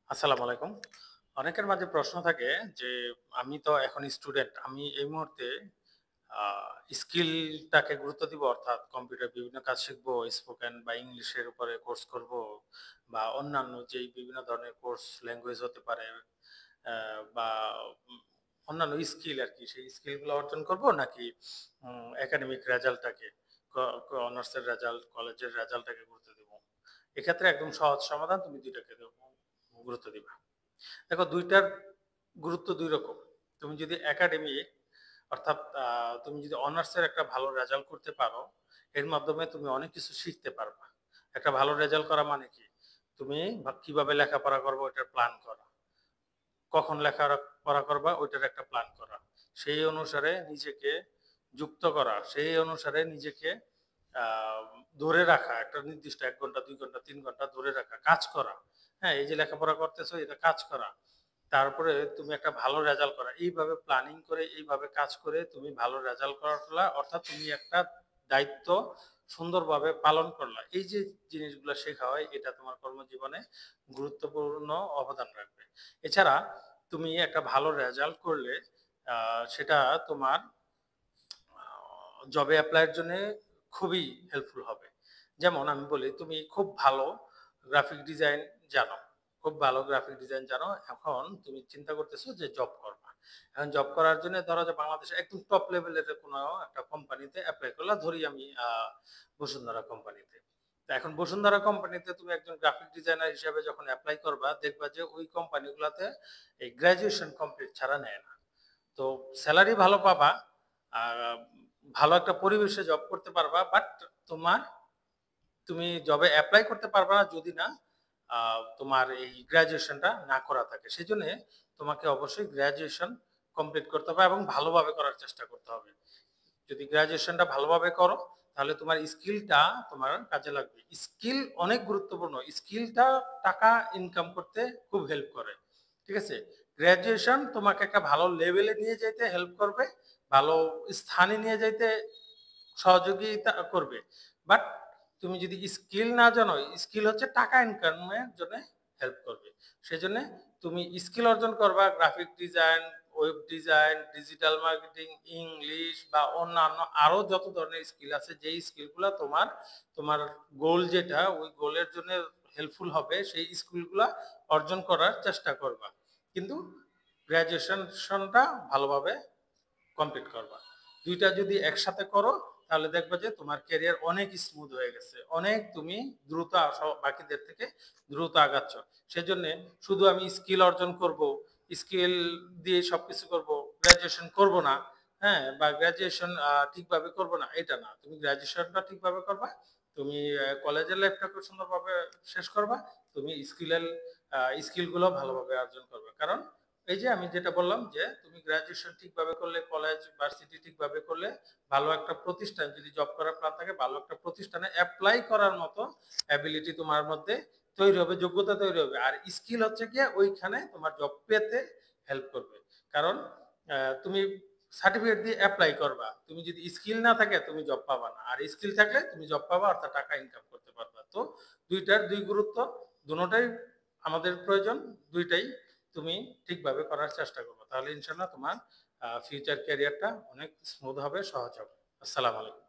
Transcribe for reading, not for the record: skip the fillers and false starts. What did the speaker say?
আসসালামু আলাইকুম। অনেকের মাঝে প্রশ্ন থাকে যে, আমি তো এখন স্টুডেন্ট। আমি এই মুহূর্তে আ স্কিলটাকে গুরুত্ব দিব অর্থাৎ কম্পিউটার বিভিন্ন কাজ শিখবো, স্পোকেন বা ইংলিশের উপরে কোর্স করব বা অন্যান্য যেই বিভিন্ন ধরনের কোর্স ল্যাঙ্গুয়েজ হতে পারে বা উম অন্যান্য স্কিল আরকি। সেই স্কিলগুলো অর্জন করব নাকি একাডেমিক রেজাল্টটাকে ক ক অনার্সের রেজাল্ট, কলেজের রেজাল্টটাকে গুরুত্ব দিব। এক্ষেত্রে একদম সহজ সমাধান তুমি ২ টাকে গুরুত্ব দিবা। দেখো ২ টার গুরুত্ব ২ রকম। তুমি যদি একাডেমিক অর্থাৎ তুমি যদি অনার্সের একটা ভালো রেজাল্ট করতে পারো, এর মাধ্যমে তুমি অনেক কিছু শিখতে পারবা। একটা ভালো রেজাল্ট করা মানে কি? তুমি কিভাবে লেখাপড়া করবা ওইটার প্ল্যান করা। কখন লেখাপড়া করবা ওইটার একটা প্ল্যান করা। সেই অনুসারে নিজেকে যুক্ত করা, সেই অনুসারে নিজেকে আ ধরে রাখা। একটা নির্দিষ্ট ১ ঘন্টা, ২ ঘন্টা, ৩ ঘন্টা ধরে রাখা, কাজ করা। হ্যাঁ? এই যে লেখাপড়া করতেছো এটা কাজ করা। তারপরে তুমি একটা ভালো রেজাল্ট করা। এইভাবে প্ল্যানিং করে, এইভাবে কাজ করে তুমি ভালো রেজাল্ট করলা। অর্থাৎ তুমি একটা দায়িত্ব সুন্দরভাবে পালন করলা। এই যে জিনিসগুলা শেখা হয় এটা তোমার কর্মজীবনে গুরুত্বপূর্ণ অবদান রাখবে। এছাড়া তুমি একটা ভালো রেজাল্ট করলে সেটা তোমার জবে এপ্লাইয়ের জন্য খুবই হেল্পফুল হবে। যেমন আমি বলি তুমি খুব ভালো গ্রাফিক ডিজাইন জানো। খুব ভালো গ্রাফিক ডিজাইন জানো। এখন তুমি চিন্তা করতেছো যে জব করবা। এখন জব করার জন্য ধরো যে বাংলাদেশে একদম টপ লেভেলের কোনো একটা কোম্পানিতে এপ্লাই করলা। ধরি আমি বসুন্ধরা কোম্পানিতে। তো এখন বসুন্ধরা কোম্পানিতে তুমি একজন গ্রাফিক ডিজাইনার হিসেবে যখন এপ্লাই করবা দেখবা যে ওই কোম্পানিগুলাতে এই গ্র্যাজুয়েশন কমপ্লিট ছাড়া নেয় না। তো সেলারি ভালো পাবা, আ ভালো একটা পরিবেশে জব করতে পারবা। বাট তোমার তুমি জবে এপ্লাই করতে পারবা না যদি না তোমার এই গ্র্যাজুয়েশনটা না করা থাকে। সেজন্যে তোমাকে অবশ্যই গ্র্যাজুয়েশন কমপ্লিট করতে হবে এবং ভালোভাবে করার চেষ্টা করতে হবে। যদি গ্র্যাজুয়েশনটা ভালোভাবে করো তাহলে তোমার স্কিলটা তোমার কাজে লাগবে। স্কিল অনেক গুরুত্বপূর্ণ। স্কিলটা টাকা ইনকাম করতে খুব হেল্প করে। ঠিক আছে? গ্র্যাজুয়েশন তোমাকে একটা ভালো লেভেলে নিয়ে যাইতে হেল্প করবে, ভালো স্থানে নিয়ে যাইতে সহযোগিতা করবে। বাট তুমি যদি স্কিল না জানো, স্কিল হচ্ছে টাকা ইনকামের জন্য হেল্প করবে। সেজন্য তুমি স্কিল অর্জন করবা graphic design, web design, digital marketing, English বা অন্যান্য আরো যত ধরনের স্কিল আছে যেই স্কিলগুলা তোমার তোমার গোল যেটা ওই গোলের জন্য হেল্পফুল হবে সেই স্কিলগুলা অর্জন করার চেষ্টা করবা। কিন্তু গ্র্যাজুয়েশনটা ভালোভাবে কমপ্লিট করবা। ২ টা যদি একসাথে করো তাহলে দেখবা যে তোমার ক্যারিয়ার অনেক স্মুথ হয়ে গেছে। অনেক তুমি দ্রুত বাকিদের থেকে দ্রুত আগাচ্ছ। সেজন্য শুধু আমি স্কিল অর্জন করব, স্কিল দিয়ে সবকিছু করব, গ্র্যাজুয়েশন করব না, হ্যাঁ? বা গ্র্যাজুয়েশন ঠিকভাবে করব না, এটা না। তুমি গ্র্যাজুয়েশনটা ঠিকভাবে করবা। তুমি কলেজের লাইফটাকে সুন্দরভাবে শেষ করবা। তুমি স্কিলগুলো ভালোভাবে অর্জন করবে। কারণ এই যে আমি যেটা বললাম যে তুমি গ্র্যাজুয়েশন ঠিকভাবে করলে, কলেজ, ভার্সিটি ঠিকভাবে করলে, ভালো একটা প্রতিষ্ঠান যদি জব করার প্ল্যান থাকে, ভালো একটা প্রতিষ্ঠানে এপ্লাই করার মতো অ্যাবিলিটি তোমার মধ্যে তৈরি হবে, যোগ্যতা তৈরি হবে। আর স্কিল হচ্ছে গিয়ে ওইখানে তোমার জব পেতে হেল্প করবে। কারণ তুমি সার্টিফিকেট দিয়ে এপ্লাই করবা। তুমি যদি স্কিল না থাকে তুমি জব পাবা না। আর স্কিল থাকলে তুমি জব পাবা অর্থাৎ টাকা ইনকাম করতে পারবা। তো ২ টার ২ গুরুত্ব, দোনোটাই আমাদের প্রয়োজন। ২ টাই তুমি ঠিকভাবে করার চেষ্টা করবা। তাহলে ইনশাআল্লাহ তোমার ফিউচার ক্যারিয়ারটা অনেক স্মুথ হবে, সহজ হবে। আসসালামু আলাইকুম।